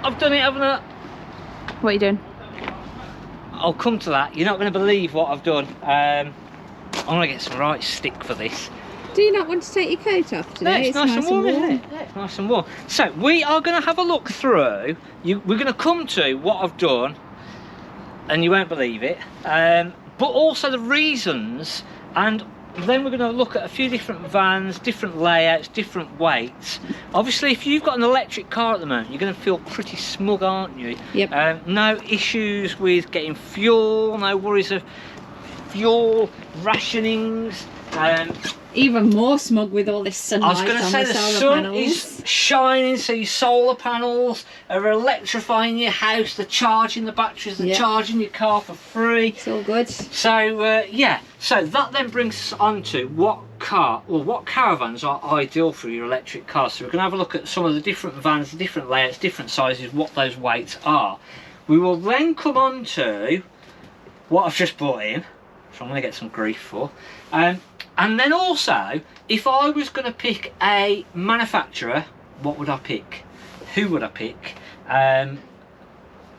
I've done it, haven't I? What are you doing? I'll come to that. You're not going to believe what I've done. I'm going to get some right stick for this. Do you not want to take your coat off today? No, it's nice and warm, isn't it? Yeah, it's nice and warm. So we are going to have a look through. We're going to come to what I've done, and you won't believe it. But also the reasons, and then we're going to look at a few different vans, different layouts, different weights. Obviously, if you've got an electric car at the moment, you're going to feel pretty smug, aren't you? Yep. No issues with getting fuel, no worries of fuel rationings. Even more smug with all this sunlight. I was going to say the sun is shining, so your solar panels are electrifying your house, they're charging the batteries, they're charging your car for free. It's all good. So yeah, so that then brings us on to what caravans are ideal for your electric car. So we're going to have a look at some of the different vans, the different layouts, different sizes, what those weights are. We will then come on to what I've just brought in, which I'm going to get some grief for. And then also, if I was going to pick a manufacturer, what would I pick? Who would I pick? And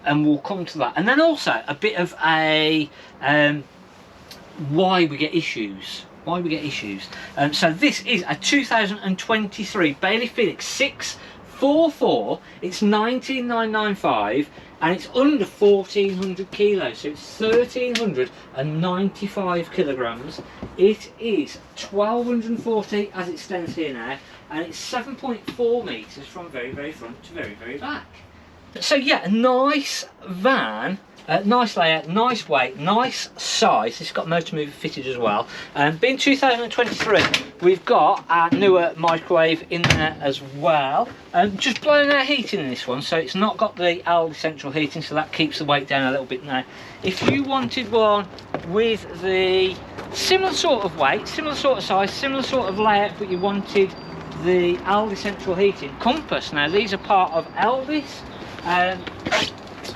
we'll come to that. And then also a bit of a why we get issues. Why we get issues. So this is a 2023 Bailey Fenix 644. It's 19,995. And it's under 1,400 kilos, so it's 1,395 kilograms. It is 1,240 as it stands here now, and it's 7.4 metres from very, very front to very, very back. So yeah, a nice van, nice layout, nice weight, nice size. It's got motor mover fitted as well. Being 2023, we've got our newer microwave in there as well. Just blowing out heating in this one, so it's not got the Aldi central heating, so that keeps the weight down a little bit now. If you wanted one with the similar sort of weight, similar sort of size, similar sort of layout, but you wanted the Aldi central heating, Compass. Now these are part of Elldis.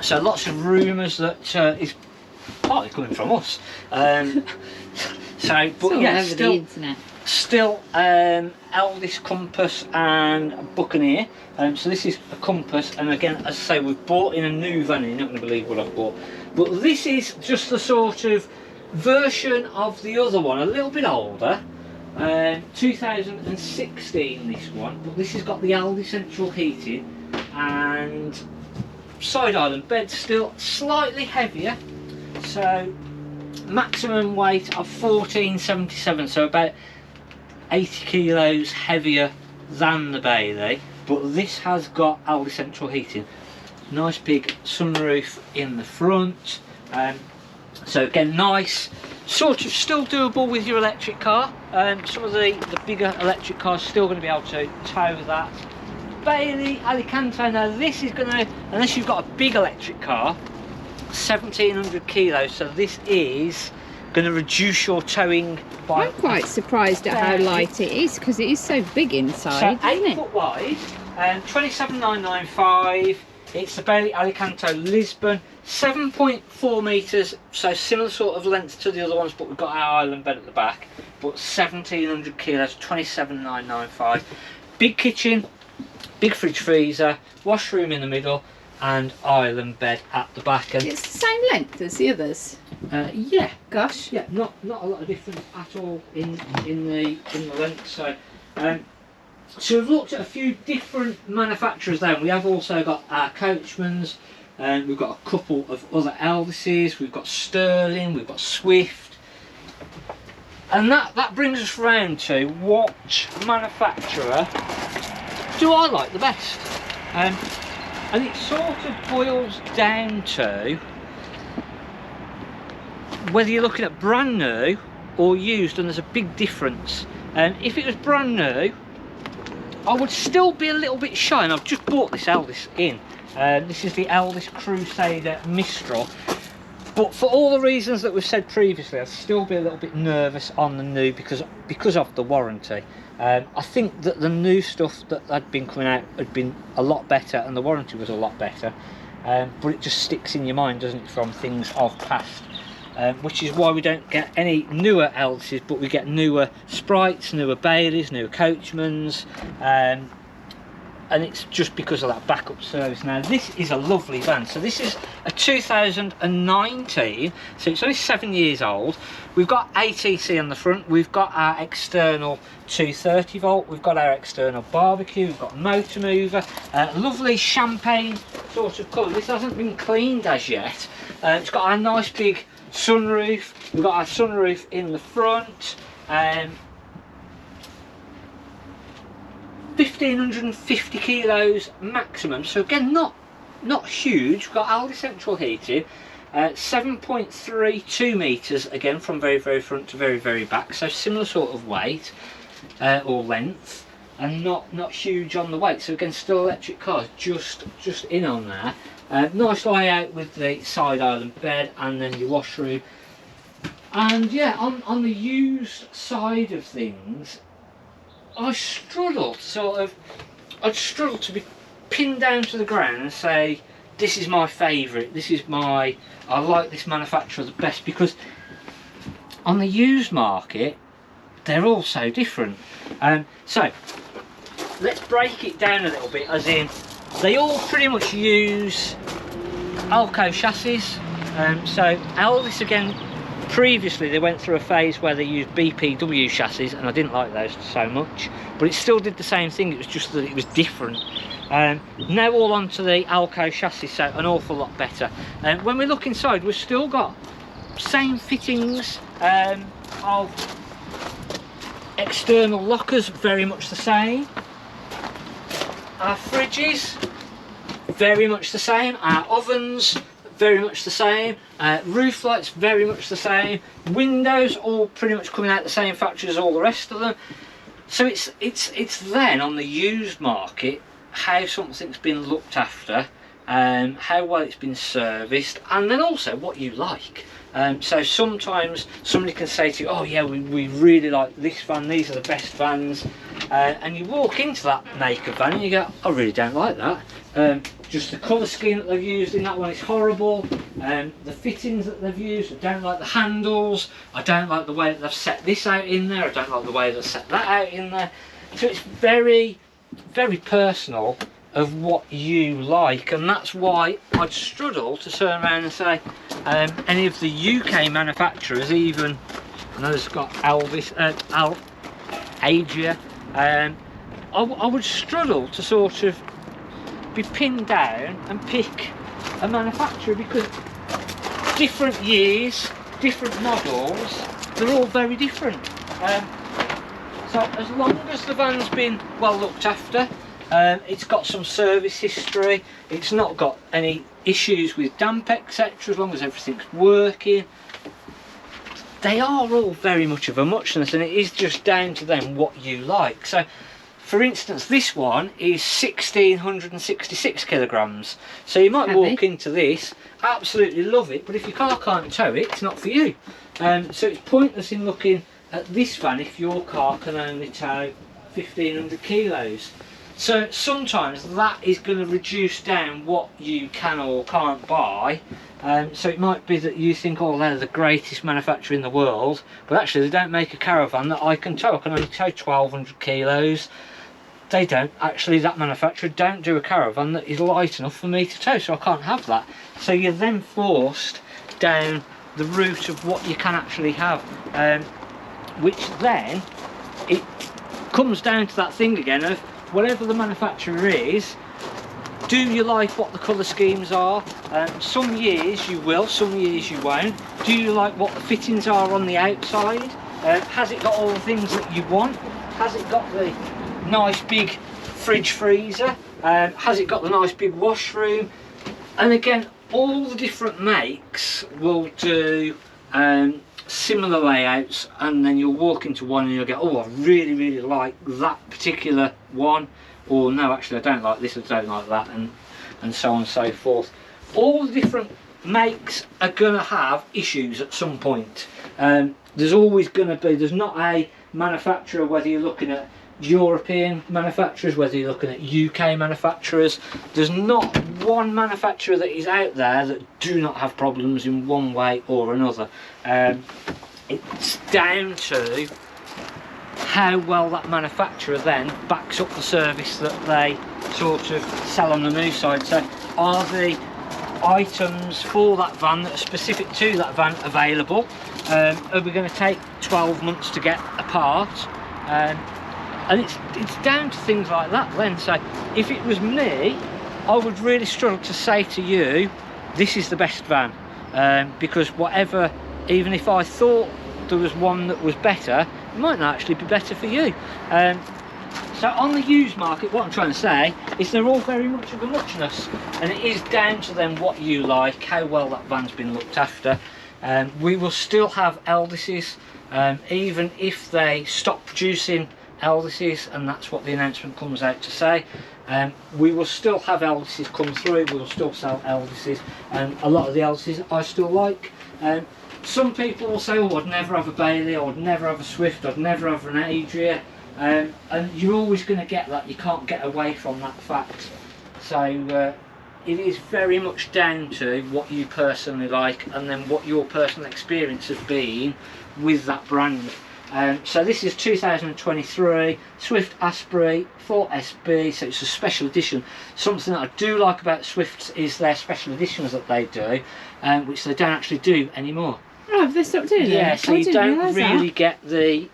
So lots of rumours that is partly coming from us. But yeah, still Elddis, Compass and Buccaneer. So this is a Compass, and again, as I say, we've bought in a new van. You're not going to believe what I've bought. But this is just the sort of version of the other one, a little bit older. 2016 this one, but this has got the Aldi central heating and side island bed, still slightly heavier, so maximum weight of 1477, so about 80 kilos heavier than the Bailey, but this has got Aldi central heating. Nice big sunroof in the front, so again, nice, sort of still doable with your electric car. Some of the bigger electric cars still going to be able to tow that. Bailey Alicante, now this is going to, unless you've got a big electric car, 1,700 kilos, so this is going to reduce your towing by... I'm quite surprised at how light it is, because it is so big inside, so isn't 8 foot wide, 27,995. It's the Bailey Alicante Lisbon, 7.4 metres, so similar sort of length to the other ones, but we've got our island bed at the back, but 1,700 kilos, 27,995. Big kitchen, big fridge freezer, washroom in the middle, and island bed at the back. And it's the same length as the others. Yeah, gosh, yeah, not a lot of difference at all in the length. So we've looked at a few different manufacturers there. We have also got our Coachmans, and we've got a couple of other Elddises. We've got Sterling, we've got Swift, and that brings us round to what manufacturer do I like the best? And it sort of boils down to whether you're looking at brand new or used, and there's a big difference. If it was brand new, I would still be a little bit shy, and I've just bought this Elddis in. This is the Elddis Crusader Mistro. But for all the reasons that we've said previously, I'd still be a little bit nervous on the new because of the warranty. I think that the new stuff that had been coming out had been a lot better, and the warranty was a lot better. But it just sticks in your mind, doesn't it, from things of past. Which is why we don't get any newer Elddises, but we get newer Sprites, newer Baileys, newer Coachmans. and it's just because of that backup service. Now this is a lovely van. So this is a 2019, so it's only 7 years old. We've got ATC on the front, we've got our external 230 volt, we've got our external barbecue, we've got motor mover, lovely champagne sort of colour. This hasn't been cleaned as yet. It's got a nice big sunroof, we've got our sunroof in the front. 1550 kilos maximum, so again not huge. We've got Aldi central heating, 7.32 meters again from very front to very back, so similar sort of weight or length, and not huge on the weight. So again, still electric cars, just in on there. Nice layout with the side island bed and then your washroom. And yeah, on the used side of things, I'd struggle to be pinned down to the ground and say this is my favourite, I like this manufacturer the best, because on the used market they're all so different. So let's break it down a little bit, as in they all pretty much use Alco Chassis. So Elddis, again, previously they went through a phase where they used BPW chassis, and I didn't like those so much, but it still did the same thing, it was just that it was different. Now all onto the Alco chassis, so an awful lot better. When we look inside, we've still got same fittings of external lockers, very much the same. Our fridges, very much the same. Our ovens, very much the same. Roof lights, very much the same. Windows, all pretty much coming out the same factory as all the rest of them. So it's then on the used market how something's been looked after, how well it's been serviced, and then also what you like. So sometimes somebody can say to you, oh yeah, we really like this van, these are the best vans, and you walk into that make of van and you go, I really don't like that. Just the colour scheme that they've used in that one is horrible. The fittings that they've used, I don't like the handles, I don't like the way that they've set this out in there, I don't like the way they've set that out in there. So it's very personal of what you like, and that's why I'd struggle to turn around and say any of the UK manufacturers, even I know it's got Elddis, Adria, I would struggle to sort of be pinned down and pick a manufacturer, because different years, different models, they're all very different. So as long as the van's been well looked after, it's got some service history, it's not got any issues with damp etc, as long as everything's working, they are all very much of a muchness, and it is just down to them what you like. So for instance, this one is 1666 kilograms, so you might walk into this, absolutely love it, but if your car can't tow it, it's not for you. So it's pointless in looking at this van if your car can only tow 1500 kilos. So sometimes that is going to reduce down what you can or can't buy. So it might be that you think, oh, they're the greatest manufacturer in the world, but actually they don't make a caravan that I can tow. I can only tow 1200 kilos. They don't actually, that manufacturer don't do a caravan that is light enough for me to tow, so I can't have that. So you're then forced down the route of what you can actually have, which then it comes down to that thing again of whatever the manufacturer is, do you like what the colour schemes are? Some years you will, some years you won't. Do you like what the fittings are on the outside? Has it got all the things that you want? Has it got the nice big fridge freezer? Has it got the nice big washroom? And again, all the different makes will do similar layouts, and then you'll walk into one and you'll go, oh, I really like that particular one, or no, actually I don't like this, I don't like that, and so on and so forth. All the different makes are going to have issues at some point. There's always going to be, there's not a manufacturer, whether you're looking at European manufacturers, whether you're looking at UK manufacturers, there's not one manufacturer that is out there that do not have problems in one way or another. It's down to how well that manufacturer then backs up the service that they sort of sell on the new side. So are the items for that van that are specific to that van available? Are we going to take 12 months to get a part? And it's down to things like that then. So if it was me, I would really struggle to say to you, this is the best van, because whatever, even if I thought there was one that was better, it might not actually be better for you. So on the used market, what I'm trying to say is they're all very much of a muchness, and it is down to them what you like, how well that van's been looked after. We will still have Elddises, even if they stop producing Elddises, and that's what the announcement comes out to say. We will still have Elddises come through, we will still sell Elddises, and a lot of the Elddises I still like. Some people will say, oh, I'd never have a Bailey, or I'd never have a Swift, I'd never have an Adria, and you're always going to get that. You can't get away from that fact. So it is very much down to what you personally like, and then what your personal experience has been with that brand. So this is 2023 Swift Asprey 4SB, so it's a special edition. Something that I do like about Swifts is their special editions that they do, which they don't actually do anymore. Oh, have they stopped doing Yeah, that? so you don't really get the...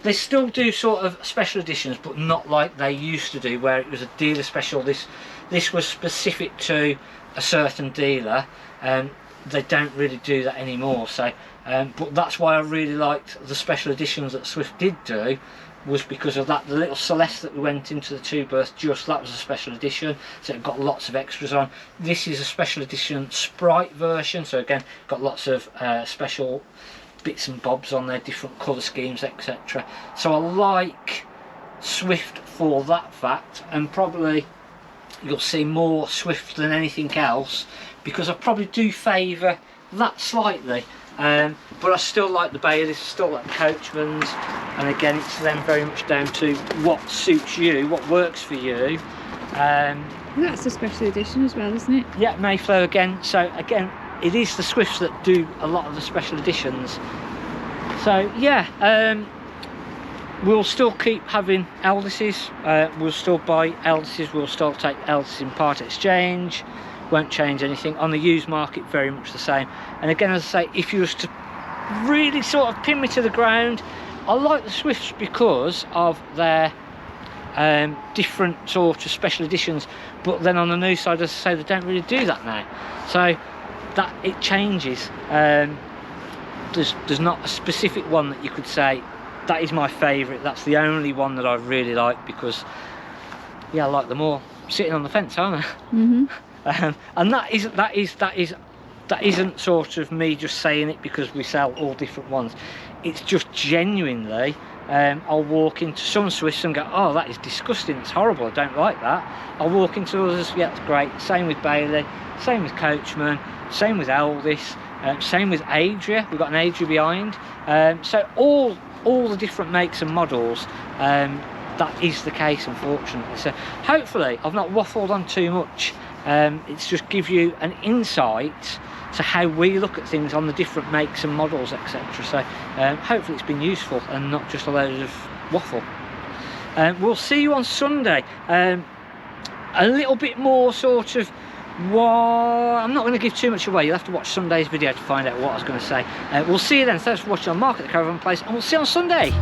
they still do sort of special editions, but not like they used to do, where it was a dealer special. This was specific to a certain dealer. They don't really do that anymore. So, but that's why I really liked the special editions that Swift did do, was because of that. The little Celeste that we went into the two-berth, just that was a special edition, so it got lots of extras on. This is a special edition Sprite version, so again got lots of special bits and bobs on there, different colour schemes, etc. So I like Swift for that fact, and probably you'll see more Swift than anything else, because I probably do favour that slightly. But I still like the Baileys, still like the Coachmans, and again it's then very much down to what suits you, what works for you. That's a special edition as well, isn't it? Yeah, Mayflower again. So again, it is the Swifts that do a lot of the special editions. So yeah, we'll still keep having Elddises, we'll still buy Elddises, we'll still take Elddises in part exchange. Won't change anything. On the used market, very much the same. And again, as I say, if you was to really sort of pin me to the ground, I like the Swifts because of their different sort of special editions, but then on the new side, as I say, they don't really do that now, so that it changes. There's not a specific one that you could say that is my favourite, that's the only one that I really like, because yeah, I like them all. I'm sitting on the fence, aren't I? Mm-hmm. And that isn't sort of me just saying it because we sell all different ones. It's just genuinely, I'll walk into some Swifts and go, oh, that is disgusting, it's horrible, I don't like that. I'll walk into others, yeah, it's great. Same with Bailey, same with Coachman, same with Elddis, same with Adria. We've got an Adria behind. So all the different makes and models, that is the case, unfortunately. So hopefully I've not waffled on too much. It's just give you an insight to how we look at things on the different makes and models, etc. So hopefully it's been useful and not just a load of waffle. We'll see you on Sunday. A little bit more sort of, I'm not going to give too much away. You'll have to watch Sunday's video to find out what I was going to say. We'll see you then. Thanks for watching on Mark at the Caravan Place, and we'll see you on Sunday.